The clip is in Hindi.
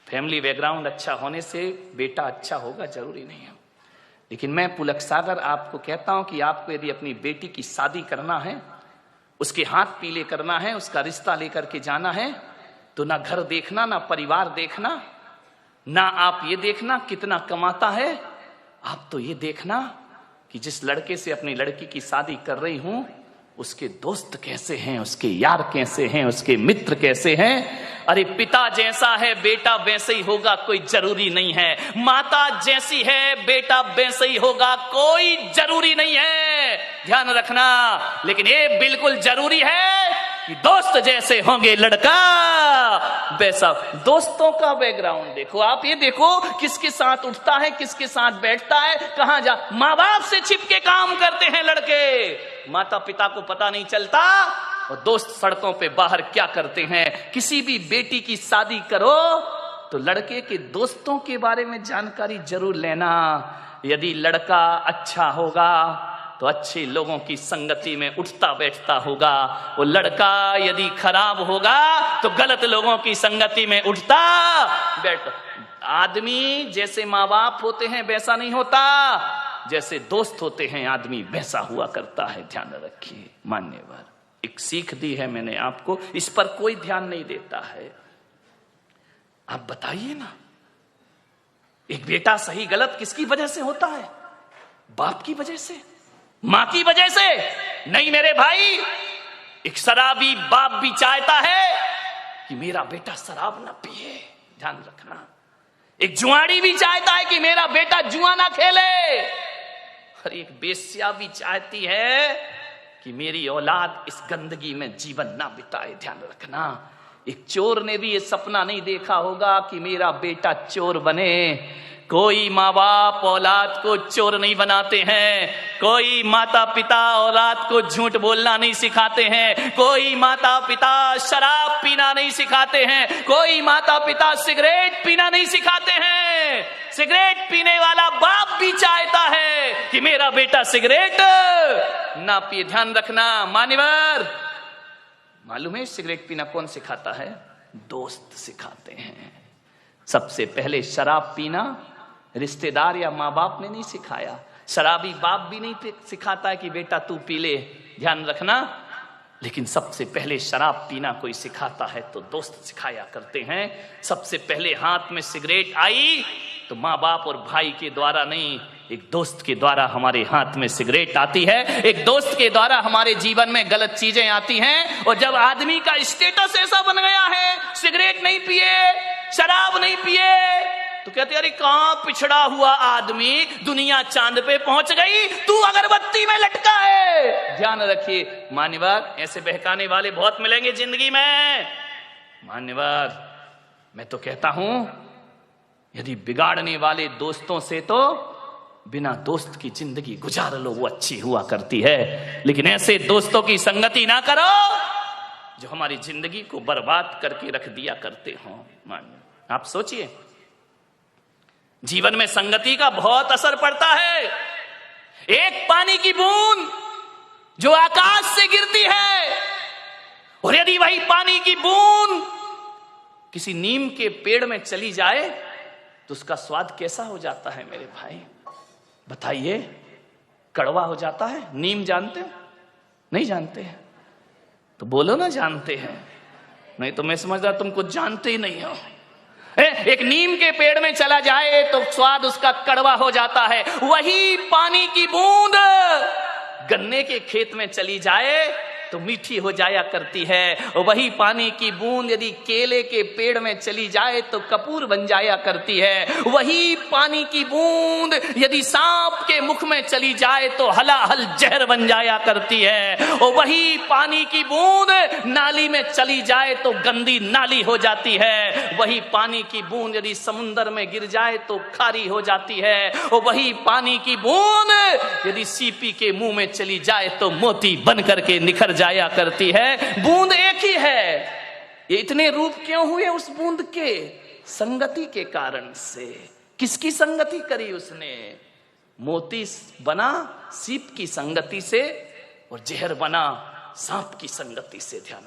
फैमिली बैकग्राउंड अच्छा होने से बेटा अच्छा होगा जरूरी नहीं है। लेकिन मैं पुलक सागर आपको कहता हूं कि आपको यदि अपनी बेटी की शादी करना है, उसके हाथ पीले करना है, उसका रिश्ता लेकर के जाना है, तो ना घर देखना, ना परिवार देखना, ना आप ये देखना कितना कमाता है, आप तो ये देखना कि जिस लड़के से अपनी लड़की की शादी कर रही हूं उसके दोस्त कैसे हैं, उसके यार कैसे हैं, उसके मित्र कैसे हैं। अरे पिता जैसा है बेटा वैसे ही होगा कोई जरूरी नहीं है, माता जैसी है बेटा वैसे ही होगा कोई जरूरी नहीं है, ध्यान रखना। लेकिन ये बिल्कुल जरूरी है कि दोस्त जैसे होंगे लड़का वैसा। दोस्तों का बैकग्राउंड देखो, आप ये देखो किसके साथ उठता है, किसके साथ बैठता है, कहां जा। माँ बाप से छिपके काम करते हैं लड़के, माता पिता को पता नहीं चलता, और दोस्त सड़कों पे बाहर क्या करते हैं। किसी भी बेटी की शादी करो तो लड़के के दोस्तों के बारे में जानकारी जरूर लेना। यदि लड़का अच्छा होगा तो अच्छे लोगों की संगति में उठता बैठता होगा, वो लड़का यदि खराब होगा तो गलत लोगों की संगति में उठता बैठता। आदमी जैसे माँ बाप होते हैं वैसा नहीं होता, जैसे दोस्त होते हैं आदमी वैसा हुआ करता है, ध्यान रखिए। मान्यवर, एक सीख दी है मैंने आपको, इस पर कोई ध्यान नहीं देता है। आप बताइए ना, एक बेटा सही गलत किसकी वजह से होता है? बाप की वजह से, मां की वजह से नहीं मेरे भाई। एक शराबी बाप भी चाहता है कि मेरा बेटा शराब ना पिए, ध्यान रखना। एक जुआड़ी भी चाहता है कि मेरा बेटा जुआ ना खेले, और एक बेश्या भी चाहती है कि मेरी औलाद इस गंदगी में जीवन ना बिताए, ध्यान रखना। एक चोर ने भी ये सपना नहीं देखा होगा कि मेरा बेटा चोर बने। कोई माँ बाप औलाद को चोर नहीं बनाते हैं, कोई माता पिता औलाद को झूठ बोलना नहीं सिखाते हैं, कोई माता पिता शराब पीना नहीं सिखाते हैं, कोई माता पिता सिगरेट पीना नहीं सिखाते हैं। सिगरेट पीने वाला बाप भी चाहता है कि मेरा बेटा सिगरेट ना पिए, ध्यान रखना। मान्यवर, मालूम है सिगरेट पीना कौन सिखाता है? दोस्त सिखाते हैं। सबसे पहले शराब पीना रिश्तेदार या माँ बाप ने नहीं सिखाया, शराबी बाप भी नहीं सिखाता है कि बेटा तू पी ले, ध्यान रखना। लेकिन सबसे पहले शराब पीना कोई सिखाता है तो दोस्त सिखाया करते हैं। सबसे पहले हाथ में सिगरेट आई तो माँ बाप और भाई के द्वारा नहीं, एक दोस्त के द्वारा हमारे हाथ में सिगरेट आती है, एक दोस्त के द्वारा हमारे जीवन में गलत चीजें आती हैं। और जब आदमी का स्टेटस ऐसा बन गया है, सिगरेट नहीं पिए, शराब नहीं पिए, तो कहते अरे कहां पिछड़ा हुआ आदमी, दुनिया चांद पे पहुंच गई, तू अगरबत्ती में लटका है। ध्यान रखिए मान्यवर, ऐसे बहकाने वाले बहुत मिलेंगे जिंदगी में। मान्यवर, मैं तो कहता हूं यदि बिगाड़ने वाले दोस्तों से तो बिना दोस्त की जिंदगी गुजार लो, वो अच्छी हुआ करती है। लेकिन ऐसे दोस्तों की संगति ना करो जो हमारी जिंदगी को बर्बाद करके रख दिया करते हो। आप सोचिए, जीवन में संगति का बहुत असर पड़ता है। एक पानी की बूंद जो आकाश से गिरती है, और यदि वही पानी की बूंद किसी नीम के पेड़ में चली जाए तो उसका स्वाद कैसा हो जाता है मेरे भाई? बताइए, कड़वा हो जाता है। नीम जानते हो? नहीं जानते हैं तो बोलो ना जानते हैं, नहीं तो मैं समझदा तुम कुछ जानते ही नहीं हो। एक नीम के पेड़ में चला जाए तो स्वाद उसका कड़वा हो जाता है। वही पानी की बूंद गन्ने के खेत में चली जाए तो मीठी हो जाया करती है। वही पानी की बूंद यदि केले के पेड़ में चली जाए तो कपूर बन जाया करती है। वही पानी की बूंद यदि सांप के मुख में चली जाए तो हलाहल जहर बन जाया करती है। और वही पानी की बूंद नाली में चली जाए तो गंदी नाली हो जाती है। वही पानी की बूंद यदि समुंदर में गिर जाए तो खारी हो जाती है। और वही पानी की बूंद यदि सीपी के मुंह में चली जाए तो मोती बन करके निखर जाया करती है। बूंद एक ही है। ये इतने रूप क्यों हुए उस बूंद के? संगति के कारण से। किसकी संगति करी उसने? मोती बना सीप की संगति से और जहर बना सांप की संगति से। ध्यान